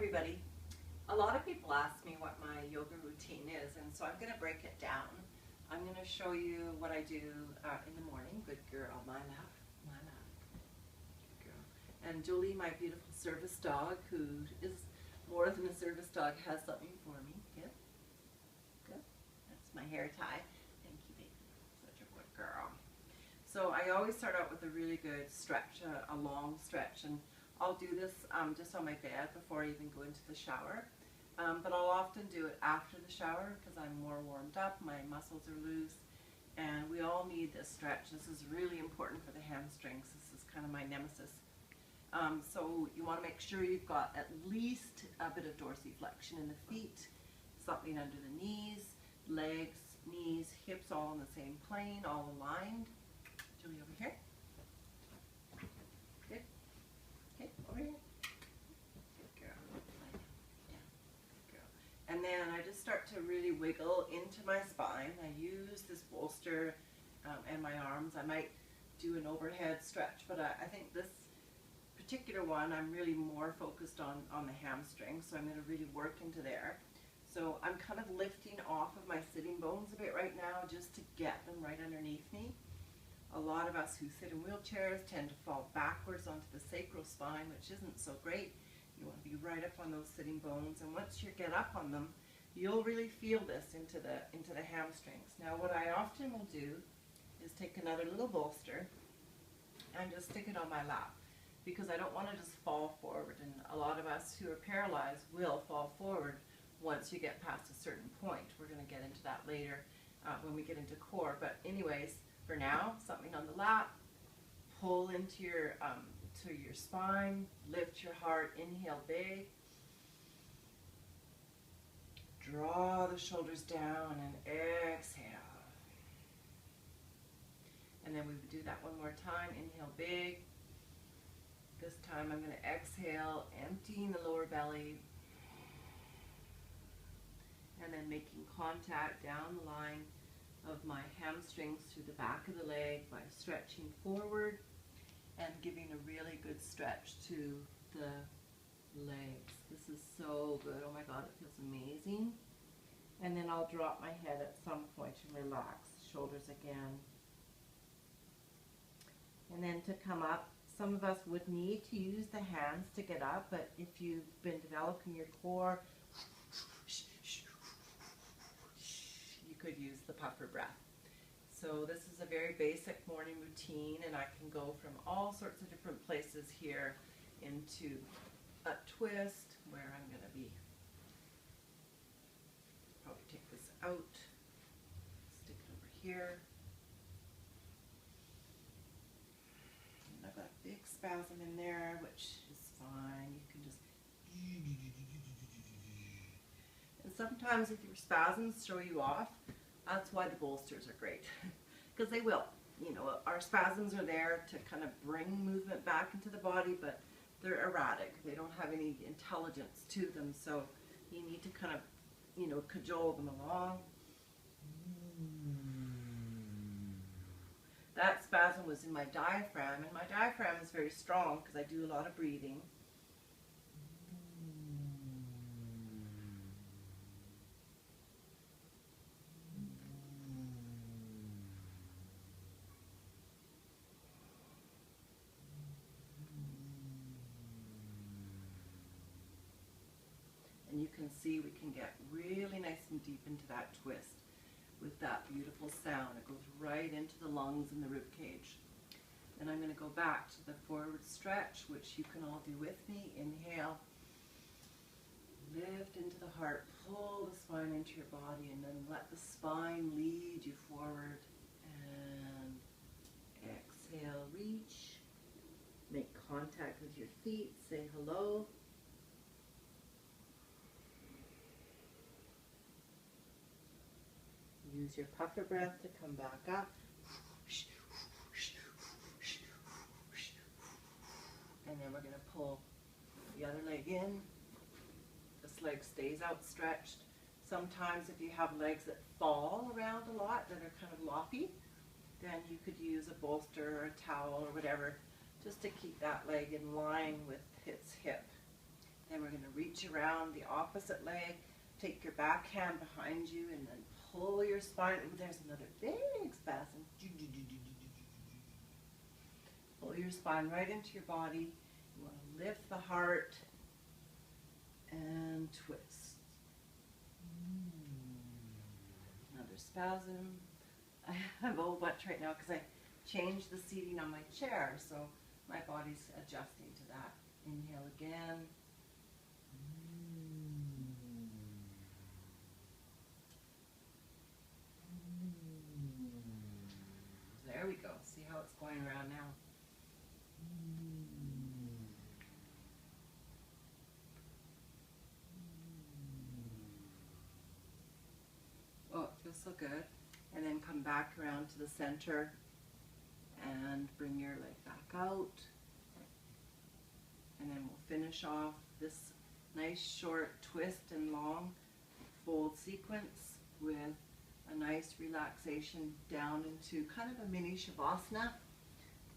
everybody. A lot of people ask me what my yoga routine is, and so I'm going to break it down. I'm going to show you what I do in the morning. Good girl, my lap, my lap. Good girl. And Jolie, my beautiful service dog, who is more than a service dog, has something for me. Good. Good. That's my hair tie. Thank you, baby. Such a good girl. So I always start out with a really good stretch, a long stretch, and I'll do this just on my bed before I even go into the shower. But I'll often do it after the shower because I'm more warmed up, my muscles are loose, and we all need this stretch. This is really important for the hamstrings. This is kind of my nemesis. So you want to make sure you've got at least a bit of dorsiflexion in the feet, something under the knees, legs, knees, hips all on the same plane, all aligned. Julie, over here. Good. Okay, over here. Good girl. Yeah. Good girl. And then I just start to really wiggle into my spine. I use this bolster and my arms. I might do an overhead stretch, but I think this particular one I'm really more focused on the hamstring, so I'm going to really work into there. So I'm kind of lifting off of my sitting bones a bit right now just to get them right underneath me. A lot of us who sit in wheelchairs tend to fall backwards onto the sacral spine, which isn't so great. You want to be right up on those sitting bones, and once you get up on them, you'll really feel this into the hamstrings. Now what I often will do is take another little bolster and just stick it on my lap, because I don't want to just fall forward, and a lot of us who are paralyzed will fall forward once you get past a certain point. We're going to get into that later when we get into core, but anyways, for now, something on the lap, pull into your to your spine, lift your heart, inhale big, draw the shoulders down and exhale. And then we would do that one more time, inhale big. This time I'm going to exhale, emptying the lower belly, and then making contact down the line of my hamstrings through the back of the leg by stretching forward and giving a really good stretch to the legs. This is so good. Oh my God, it feels amazing. And then I'll drop my head at some point and relax. Shoulders again. And then to come up, some of us would need to use the hands to get up, but if you've been developing your core, you could use the puffer breath. So this is a very basic morning routine, and I can go from all sorts of different places here into a twist where I'm going to be, probably take this out, stick it over here. And I've got a big spasm in there, which is fine. You can just, and sometimes if your spasms throw you off, that's why the bolsters are great, because they will. You know, our spasms are there to kind of bring movement back into the body, but they're erratic. They don't have any intelligence to them, so you need to kind of, you know, cajole them along. That spasm was in my diaphragm, and my diaphragm is very strong because I do a lot of breathing. And you can see we can get really nice and deep into that twist with that beautiful sound. It goes right into the lungs and the rib cage. And I'm going to go back to the forward stretch, which you can all do with me. Inhale, lift into the heart, pull the spine into your body, and then let the spine lead you forward. And exhale, reach, make contact with your feet, say hello. Use your puffer breath to come back up. And then we're going to pull the other leg in. This leg stays outstretched. Sometimes if you have legs that fall around a lot, that are kind of loppy, then you could use a bolster or a towel or whatever just to keep that leg in line with its hip. Then we're going to reach around the opposite leg, take your back hand behind you, and then pull your spine. Ooh, there's another big spasm. Pull your spine right into your body. You want to lift the heart and twist. Another spasm. I have a bunch right now because I changed the seating on my chair, so my body's adjusting to that. Inhale again. There we go. See how it's going around now. Oh, it feels so good. And then come back around to the center and bring your leg back out. And then we'll finish off this nice short twist and long fold sequence with a nice relaxation down into kind of a mini Shavasana.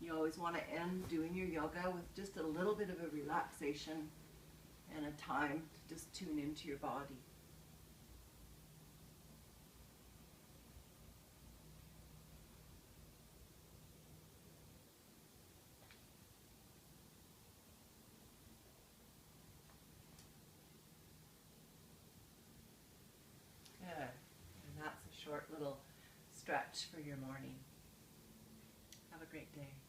You always want to end doing your yoga with just a little bit of a relaxation and a time to just tune into your body. Good. And that's a short little stretch for your morning. Have a great day.